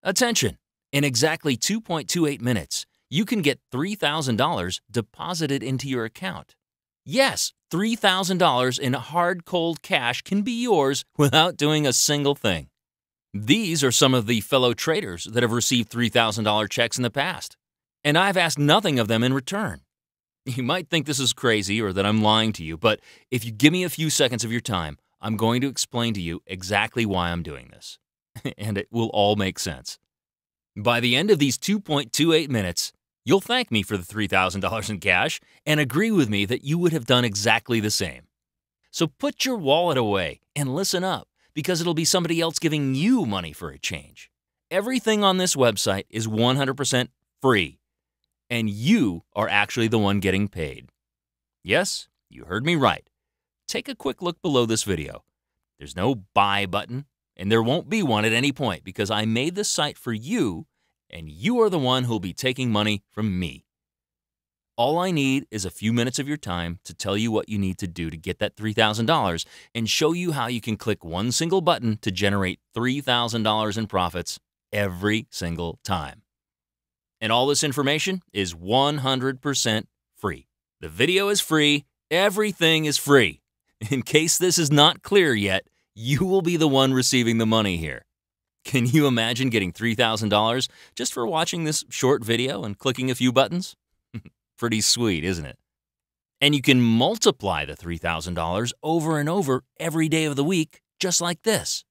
Attention! In exactly 2.28 minutes, you can get $3,000 deposited into your account. Yes, $3,000 in hard, cold cash can be yours without doing a single thing. These are some of the fellow traders that have received $3,000 checks in the past, and I've asked nothing of them in return. You might think this is crazy or that I'm lying to you, but if you give me a few seconds of your time, I'm going to explain to you exactly why I'm doing this, and it will all make sense. By the end of these 2.28 minutes, you'll thank me for the $3,000 in cash and agree with me that you would have done exactly the same. So put your wallet away and listen up, because it'll be somebody else giving you money for a change. Everything on this website is 100% free, and you are actually the one getting paid. Yes, you heard me right. Take a quick look below this video. There's no buy button, and there won't be one at any point because I made this site for you, and you are the one who'll be taking money from me. All I need is a few minutes of your time to tell you what you need to do to get that $3,000 and show you how you can click one single button to generate $3,000 in profits every single time. And all this information is 100% free. The video is free. Everything is free. In case this is not clear yet, you will be the one receiving the money here. Can you imagine getting $3,000 just for watching this short video and clicking a few buttons? Pretty sweet, isn't it? And you can multiply the $3,000 over and over every day of the week, just like this.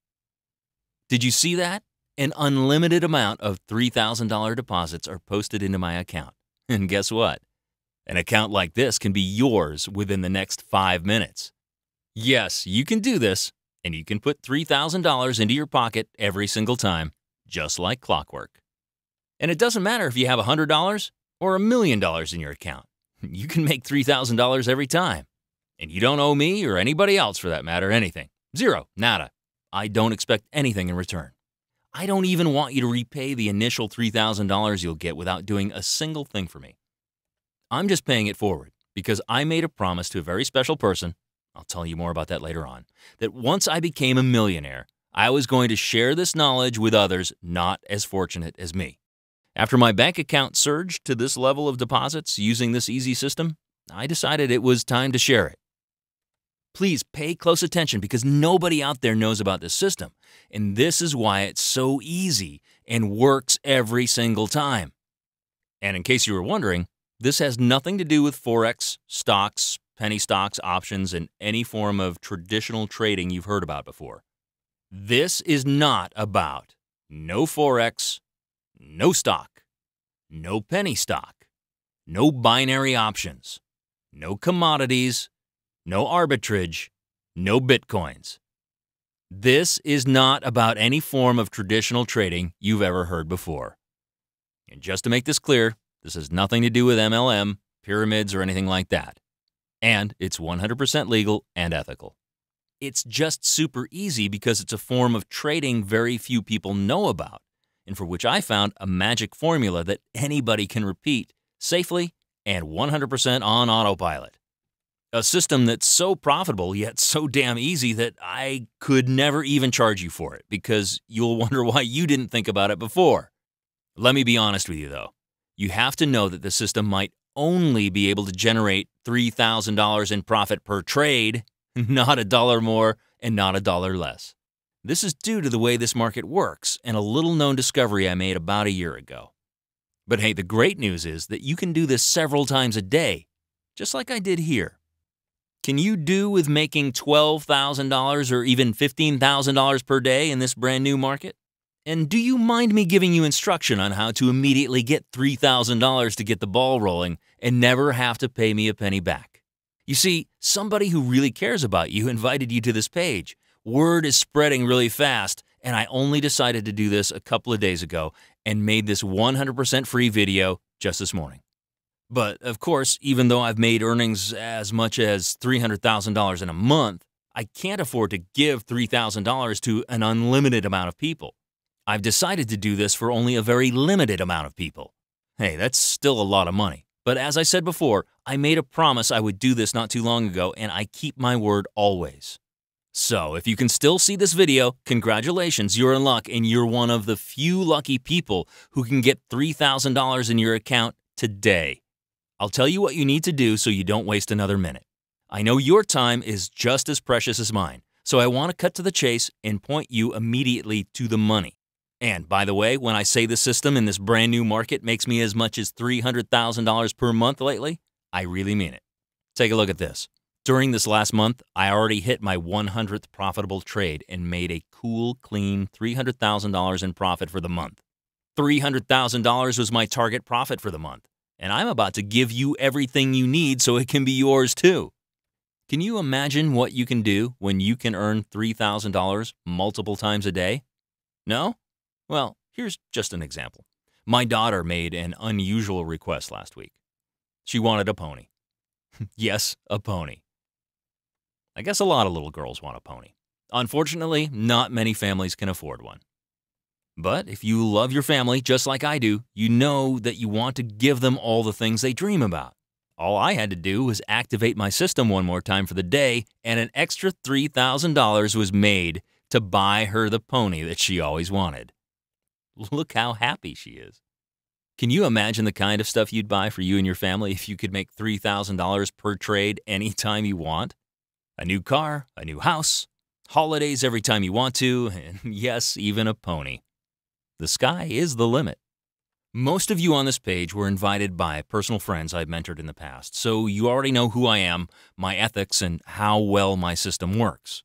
Did you see that? An unlimited amount of $3,000 deposits are posted into my account. And guess what? An account like this can be yours within the next 5 minutes. Yes, you can do this, and you can put $3,000 into your pocket every single time, just like clockwork. And it doesn't matter if you have $100 or $1 million in your account. You can make $3,000 every time. And you don't owe me or anybody else, for that matter, anything. Zero, nada. I don't expect anything in return. I don't even want you to repay the initial $3,000 you'll get without doing a single thing for me. I'm just paying it forward because I made a promise to a very special person, I'll tell you more about that later on, that once I became a millionaire, I was going to share this knowledge with others not as fortunate as me. After my bank account surged to this level of deposits using this easy system, I decided it was time to share it. Please pay close attention because nobody out there knows about this system, and this is why it's so easy and works every single time. And in case you were wondering, this has nothing to do with Forex, stocks, penny stocks, options, and any form of traditional trading you've heard about before. This is not about no Forex, no stock, no penny stock, no binary options, no commodities, no arbitrage, no bitcoins. This is not about any form of traditional trading you've ever heard before. And just to make this clear, this has nothing to do with MLM, pyramids, or anything like that. And it's 100% legal and ethical. It's just super easy because it's a form of trading very few people know about, and for which I found a magic formula that anybody can repeat safely and 100% on autopilot. A system that's so profitable yet so damn easy that I could never even charge you for it because you'll wonder why you didn't think about it before. Let me be honest with you though. You have to know that the system might only be able to generate $3,000 in profit per trade, not $1 more and not $1 less. This is due to the way this market works and a little-known discovery I made about a year ago. But hey, the great news is that you can do this several times a day, just like I did here. Can you do with making $12,000 or even $15,000 per day in this brand new market? And do you mind me giving you instruction on how to immediately get $3,000 to get the ball rolling and never have to pay me a penny back? You see, somebody who really cares about you invited you to this page. Word is spreading really fast, and I only decided to do this a couple of days ago and made this 100% free video just this morning. But, of course, even though I've made earnings as much as $300,000 in a month, I can't afford to give $3,000 to an unlimited amount of people. I've decided to do this for only a very limited amount of people. Hey, that's still a lot of money. But as I said before, I made a promise I would do this not too long ago, and I keep my word always. So, if you can still see this video, congratulations, you're in luck and you're one of the few lucky people who can get $3,000 in your account today. I'll tell you what you need to do so you don't waste another minute. I know your time is just as precious as mine, so I want to cut to the chase and point you immediately to the money. And by the way, when I say the system in this brand new market makes me as much as $300,000 per month lately, I really mean it. Take a look at this. During this last month, I already hit my 100th profitable trade and made a cool, clean $300,000 in profit for the month. $300,000 was my target profit for the month, and I'm about to give you everything you need so it can be yours too. Can you imagine what you can do when you can earn $3,000 multiple times a day? No? Well, here's just an example. My daughter made an unusual request last week. She wanted a pony. Yes, a pony. I guess a lot of little girls want a pony. Unfortunately, not many families can afford one. But if you love your family just like I do, you know that you want to give them all the things they dream about. All I had to do was activate my system one more time for the day, and an extra $3,000 was made to buy her the pony that she always wanted. Look how happy she is. Can you imagine the kind of stuff you'd buy for you and your family if you could make $3,000 per trade anytime you want? A new car, a new house, holidays every time you want to, and yes, even a pony. The sky is the limit. Most of you on this page were invited by personal friends I've mentored in the past, so you already know who I am, my ethics, and how well my system works.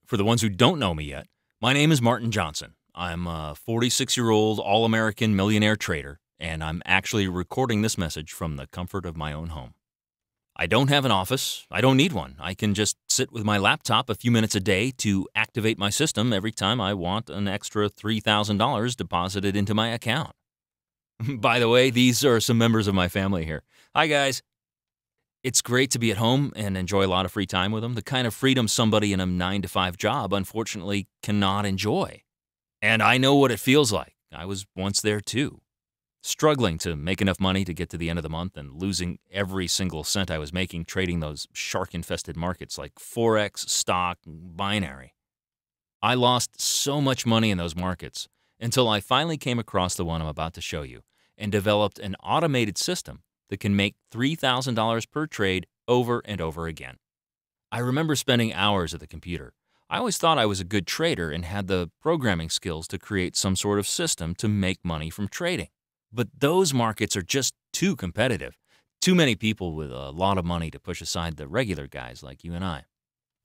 For the ones who don't know me yet, my name is Martin Johnson. I'm a 46-year-old all-American millionaire trader, and I'm actually recording this message from the comfort of my own home. I don't have an office. I don't need one. I can just sit with my laptop a few minutes a day to activate my system every time I want an extra $3,000 deposited into my account. By the way, these are some members of my family here. Hi, guys. It's great to be at home and enjoy a lot of free time with them, the kind of freedom somebody in a 9-to-5 job unfortunately cannot enjoy. And I know what it feels like. I was once there too. Struggling to make enough money to get to the end of the month and losing every single cent I was making trading those shark-infested markets like Forex, stock, and binary. I lost so much money in those markets until I finally came across the one I'm about to show you and developed an automated system that can make $3,000 per trade over and over again. I remember spending hours at the computer. I always thought I was a good trader and had the programming skills to create some sort of system to make money from trading. But those markets are just too competitive. Too many people with a lot of money to push aside the regular guys like you and I.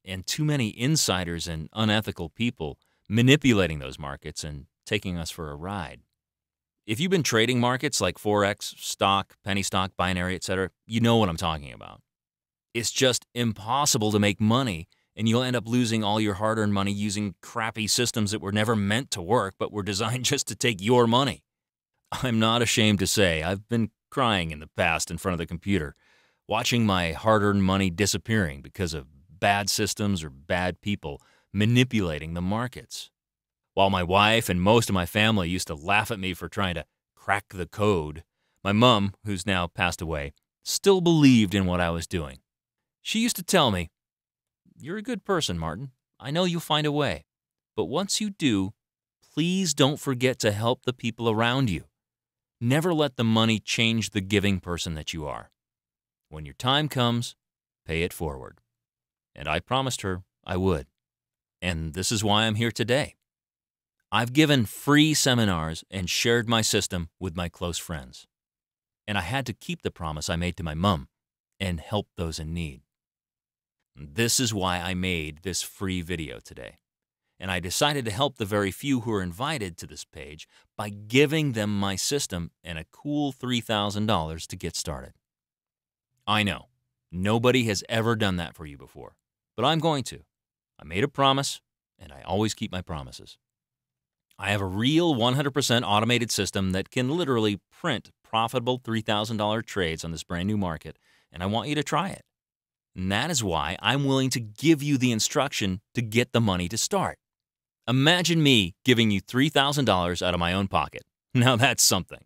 And too many insiders and unethical people manipulating those markets and taking us for a ride. If you've been trading markets like Forex, stock, penny stock, binary, etc., you know what I'm talking about. It's just impossible to make money, and you'll end up losing all your hard-earned money using crappy systems that were never meant to work but were designed just to take your money. I'm not ashamed to say I've been crying in the past in front of the computer, watching my hard-earned money disappearing because of bad systems or bad people manipulating the markets. While my wife and most of my family used to laugh at me for trying to crack the code, my mom, who's now passed away, still believed in what I was doing. She used to tell me, "You're a good person, Martin. I know you'll find a way. But once you do, please don't forget to help the people around you. Never let the money change the giving person that you are. When your time comes, pay it forward." And I promised her I would. And this is why I'm here today. I've given free seminars and shared my system with my close friends. And I had to keep the promise I made to my mom and help those in need. This is why I made this free video today. And I decided to help the very few who are invited to this page by giving them my system and a cool $3,000 to get started. I know, nobody has ever done that for you before, but I'm going to. I made a promise, and I always keep my promises. I have a real 100% automated system that can literally print profitable $3,000 trades on this brand new market, and I want you to try it. And that is why I'm willing to give you the instruction to get the money to start. Imagine me giving you $3,000 out of my own pocket. Now that's something.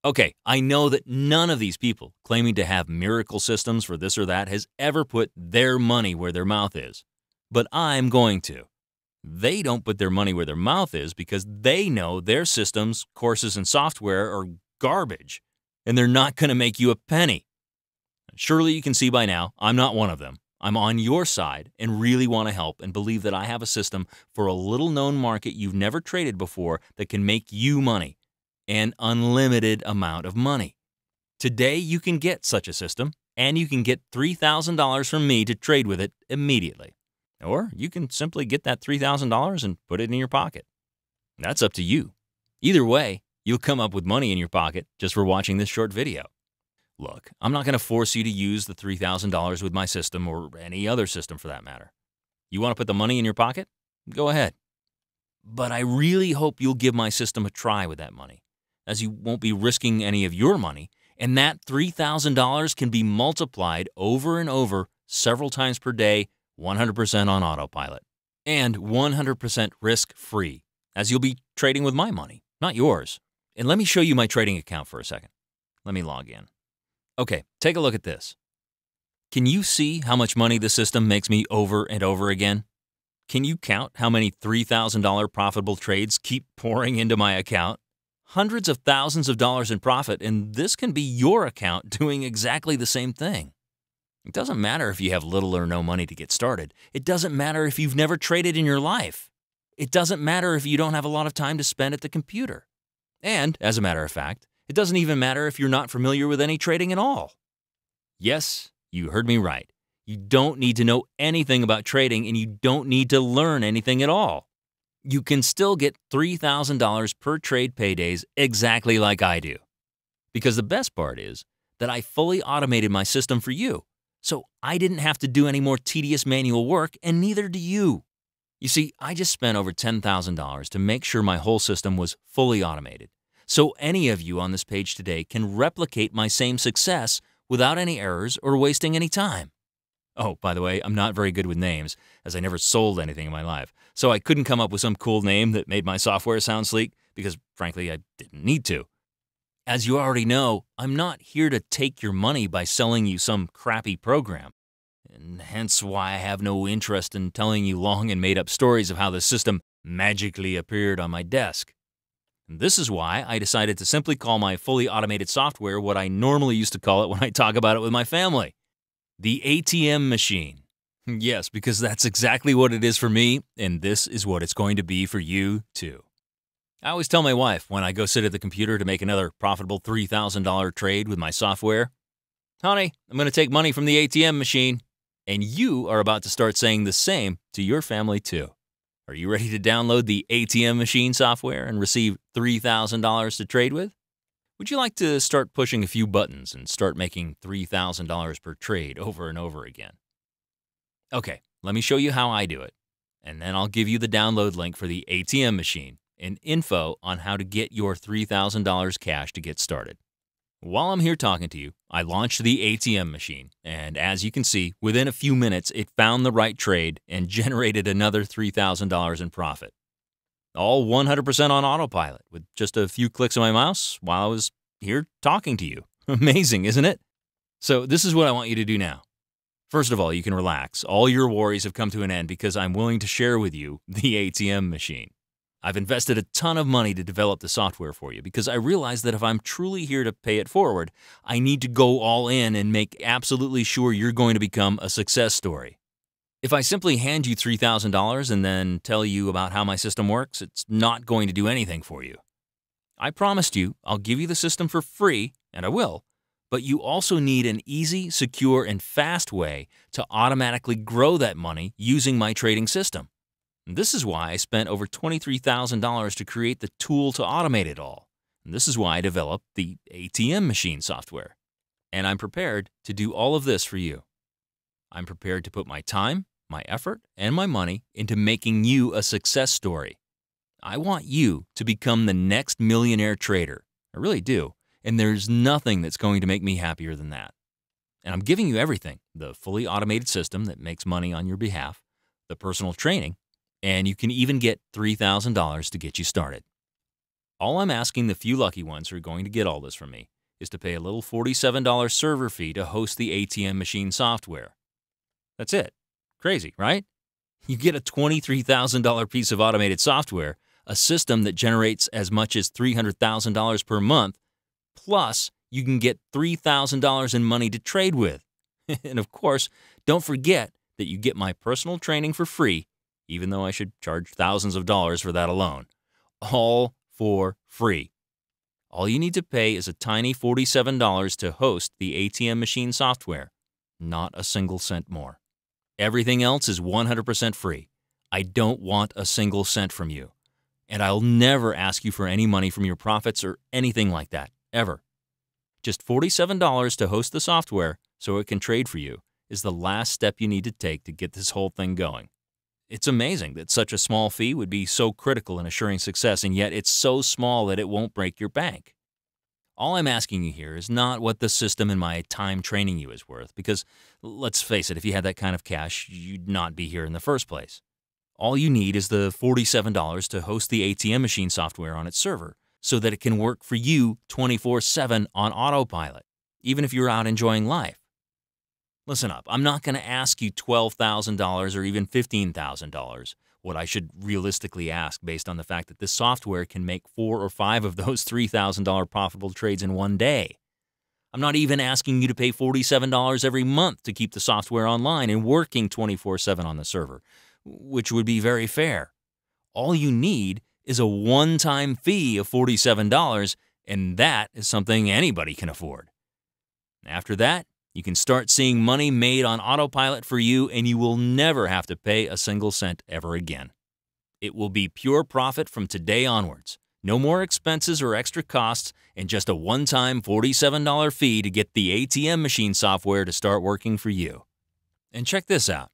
Okay, I know that none of these people claiming to have miracle systems for this or that has ever put their money where their mouth is. but I'm going to. They don't put their money where their mouth is because they know their systems, courses, and software are garbage, and they're not going to make you a penny. Surely you can see by now I'm not one of them. I'm on your side and really want to help and believe that I have a system for a little-known market you've never traded before that can make you money, an unlimited amount of money. Today you can get such a system, and you can get $3,000 from me to trade with it immediately. Or you can simply get that $3,000 and put it in your pocket. That's up to you. Either way, you'll come up with money in your pocket just for watching this short video. Look, I'm not going to force you to use the $3,000 with my system or any other system for that matter. You want to put the money in your pocket? Go ahead. But I really hope you'll give my system a try with that money, as you won't be risking any of your money, and that $3,000 can be multiplied over and over several times per day, 100% on autopilot, and 100% risk-free, as you'll be trading with my money, not yours. And let me show you my trading account for a second. Let me log in. Okay, take a look at this. Can you see how much money the system makes me over and over again? Can you count how many $3,000 profitable trades keep pouring into my account? Hundreds of thousands of dollars in profit, and this can be your account doing exactly the same thing. It doesn't matter if you have little or no money to get started. It doesn't matter if you've never traded in your life. It doesn't matter if you don't have a lot of time to spend at the computer. And, as a matter of fact, it doesn't even matter if you're not familiar with any trading at all. Yes, you heard me right. You don't need to know anything about trading, and you don't need to learn anything at all. You can still get $3,000 per trade paydays exactly like I do. Because the best part is that I fully automated my system for you, so I didn't have to do any more tedious manual work, and neither do you. You see, I just spent over $10,000 to make sure my whole system was fully automated. So any of you on this page today can replicate my same success without any errors or wasting any time. Oh, by the way, I'm not very good with names, as I never sold anything in my life, so I couldn't come up with some cool name that made my software sound sleek, because frankly, I didn't need to. As you already know, I'm not here to take your money by selling you some crappy program, and hence why I have no interest in telling you long and made-up stories of how the system magically appeared on my desk. And this is why I decided to simply call my fully automated software what I normally used to call it when I talk about it with my family. The ATM machine. Yes, because that's exactly what it is for me, and this is what it's going to be for you, too. I always tell my wife when I go sit at the computer to make another profitable $3,000 trade with my software, "Honey, I'm going to take money from the ATM machine." And you are about to start saying the same to your family, too. Are you ready to download the ATM machine software and receive $3,000 to trade with? Would you like to start pushing a few buttons and start making $3,000 per trade over and over again? Okay, let me show you how I do it, and then I'll give you the download link for the ATM machine and info on how to get your $3,000 cash to get started. While I'm here talking to you, I launched the ATM machine, and as you can see, within a few minutes, it found the right trade and generated another $3,000 in profit. All 100% on autopilot with just a few clicks of my mouse while I was here talking to you. Amazing, isn't it? So this is what I want you to do now. First of all, you can relax. All your worries have come to an end because I'm willing to share with you the ATM machine. I've invested a ton of money to develop the software for you because I realize that if I'm truly here to pay it forward, I need to go all in and make absolutely sure you're going to become a success story. If I simply hand you $3,000 and then tell you about how my system works, it's not going to do anything for you. I promised you I'll give you the system for free, and I will, but you also need an easy, secure, and fast way to automatically grow that money using my trading system. And this is why I spent over $23,000 to create the tool to automate it all. And this is why I developed the ATM machine software. And I'm prepared to do all of this for you. I'm prepared to put my time, my effort, and my money into making you a success story. I want you to become the next millionaire trader. I really do. And there's nothing that's going to make me happier than that. And I'm giving you everything: the fully automated system that makes money on your behalf, the personal training, and you can even get $3,000 to get you started. All I'm asking the few lucky ones who are going to get all this from me is to pay a little $47 server fee to host the ATM machine software. That's it. Crazy, right? You get a $23,000 piece of automated software, a system that generates as much as $300,000 per month, plus you can get $3,000 in money to trade with. And of course, don't forget that you get my personal training for free, even though I should charge thousands of dollars for that alone. All for free. All you need to pay is a tiny $47 to host the ATM machine software, not a single cent more. Everything else is 100% free. I don't want a single cent from you. And I'll never ask you for any money from your profits or anything like that, ever. Just $47 to host the software so it can trade for you is the last step you need to take to get this whole thing going. It's amazing that such a small fee would be so critical in assuring success, and yet it's so small that it won't break your bank. All I'm asking you here is not what the system and my time training you is worth, because let's face it, if you had that kind of cash, you'd not be here in the first place. All you need is the $47 to host the ATM machine software on its server so that it can work for you 24/7 on autopilot, even if you're out enjoying life. Listen up, I'm not going to ask you $12,000 or even $15,000, what I should realistically ask based on the fact that this software can make 4 or 5 of those $3,000 profitable trades in one day. I'm not even asking you to pay $47 every month to keep the software online and working 24/7 on the server, which would be very fair. All you need is a one-time fee of $47, and that is something anybody can afford. After that, you can start seeing money made on autopilot for you, and you will never have to pay a single cent ever again. It will be pure profit from today onwards. No more expenses or extra costs, and just a one-time $47 fee to get the ATM machine software to start working for you. And check this out.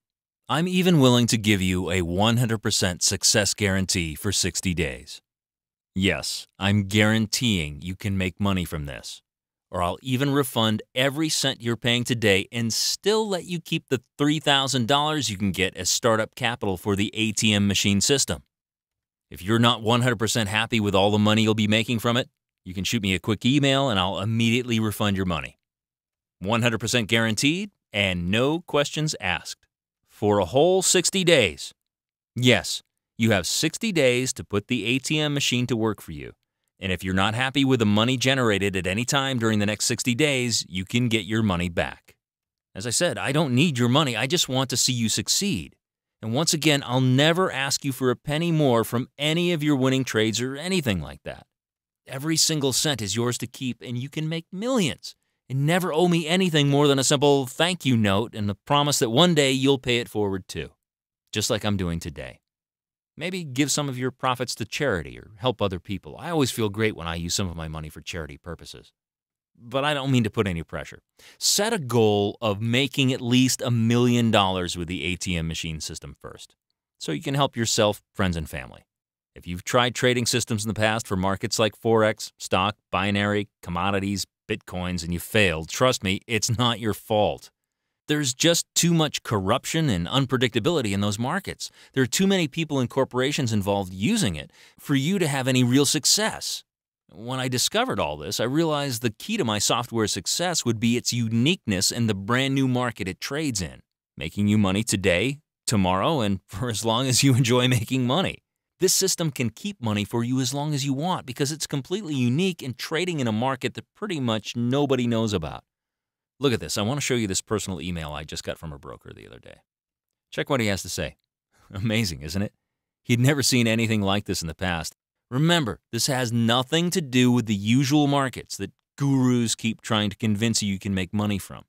I'm even willing to give you a 100% success guarantee for 60 days. Yes, I'm guaranteeing you can make money from this. Or I'll even refund every cent you're paying today and still let you keep the $3,000 you can get as startup capital for the ATM machine system. If you're not 100% happy with all the money you'll be making from it, you can shoot me a quick email and I'll immediately refund your money. 100% guaranteed and no questions asked. For a whole 60 days. Yes, you have 60 days to put the ATM machine to work for you. And if you're not happy with the money generated at any time during the next 60 days, you can get your money back. As I said, I don't need your money. I just want to see you succeed. And once again, I'll never ask you for a penny more from any of your winning trades or anything like that. Every single cent is yours to keep, and you can make millions and never owe me anything more than a simple thank you note and the promise that one day you'll pay it forward too, just like I'm doing today. Maybe give some of your profits to charity or help other people. I always feel great when I use some of my money for charity purposes. But I don't mean to put any pressure. Set a goal of making at least $1 million with the ATM machine system first, so you can help yourself, friends, and family. If you've tried trading systems in the past for markets like Forex, stock, binary, commodities, Bitcoins, and you failed, trust me, it's not your fault. There's just too much corruption and unpredictability in those markets. There are too many people and corporations involved using it for you to have any real success. When I discovered all this, I realized the key to my software's success would be its uniqueness and the brand new market it trades in, making you money today, tomorrow, and for as long as you enjoy making money. This system can keep money for you as long as you want because it's completely unique and trading in a market that pretty much nobody knows about. Look at this. I want to show you this personal email I just got from a broker the other day. Check what he has to say. Amazing, isn't it? He'd never seen anything like this in the past. Remember, this has nothing to do with the usual markets that gurus keep trying to convince you can make money from.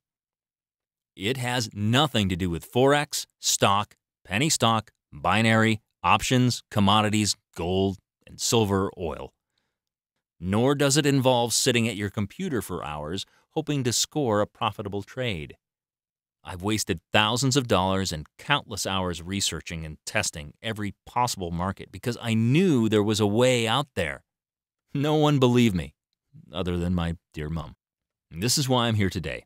It has nothing to do with Forex, stock, penny stock, binary, options, commodities, gold, and silver, oil. Nor does it involve sitting at your computer for hours hoping to score a profitable trade. I've wasted thousands of dollars and countless hours researching and testing every possible market because I knew there was a way out there. No one believed me, other than my dear mom. And this is why I'm here today,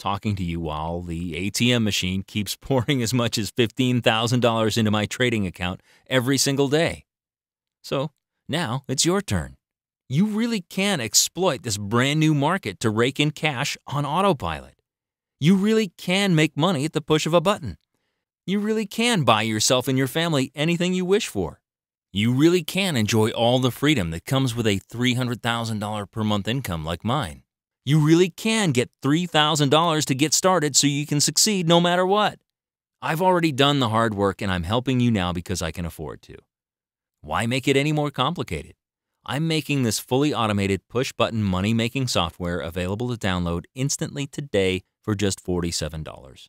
talking to you while the ATM machine keeps pouring as much as $15,000 into my trading account every single day. So now it's your turn. You really can exploit this brand new market to rake in cash on autopilot. You really can make money at the push of a button. You really can buy yourself and your family anything you wish for. You really can enjoy all the freedom that comes with a $300,000 per month income like mine. You really can get $3,000 to get started so you can succeed no matter what. I've already done the hard work and I'm helping you now because I can afford to. Why make it any more complicated? I'm making this fully automated push-button money-making software available to download instantly today for just $47.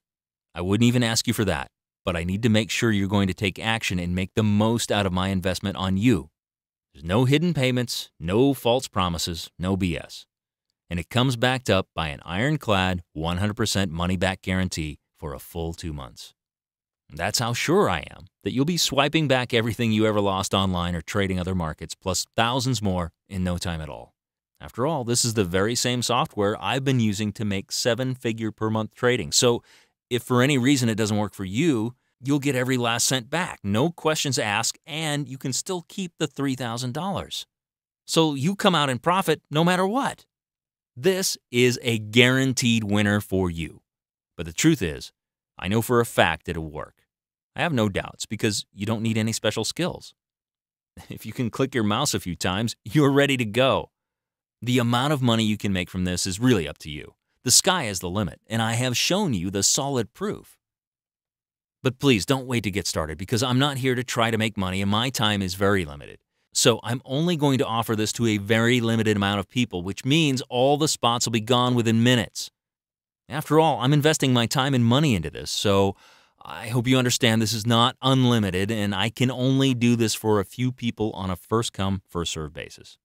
I wouldn't even ask you for that, but I need to make sure you're going to take action and make the most out of my investment on you. There's no hidden payments, no false promises, no BS. And it comes backed up by an ironclad 100% money-back guarantee for a full 2 months. That's how sure I am that you'll be swiping back everything you ever lost online or trading other markets, plus thousands more in no time at all. After all, this is the very same software I've been using to make 7-figure per month trading. So if for any reason it doesn't work for you, you'll get every last cent back, no questions asked, and you can still keep the $3,000. So you come out in profit no matter what. This is a guaranteed winner for you. But the truth is, I know for a fact that it'll work. I have no doubts because you don't need any special skills. If you can click your mouse a few times, you're ready to go. The amount of money you can make from this is really up to you. The sky is the limit, and I have shown you the solid proof. But please don't wait to get started because I'm not here to try to make money and my time is very limited. So I'm only going to offer this to a very limited amount of people, which means all the spots will be gone within minutes. After all, I'm investing my time and money into this, so I hope you understand this is not unlimited and I can only do this for a few people on a first-come, first-served basis.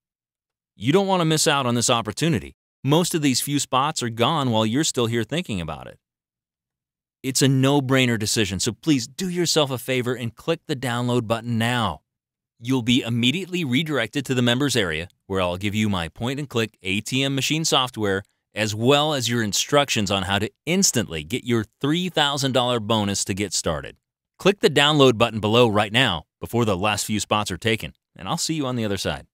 You don't want to miss out on this opportunity. Most of these few spots are gone while you're still here thinking about it. It's a no-brainer decision, so please do yourself a favor and click the download button now. You'll be immediately redirected to the members area where I'll give you my point-and-click ATM machine software as well as your instructions on how to instantly get your $3,000 bonus to get started. Click the download button below right now before the last few spots are taken, and I'll see you on the other side.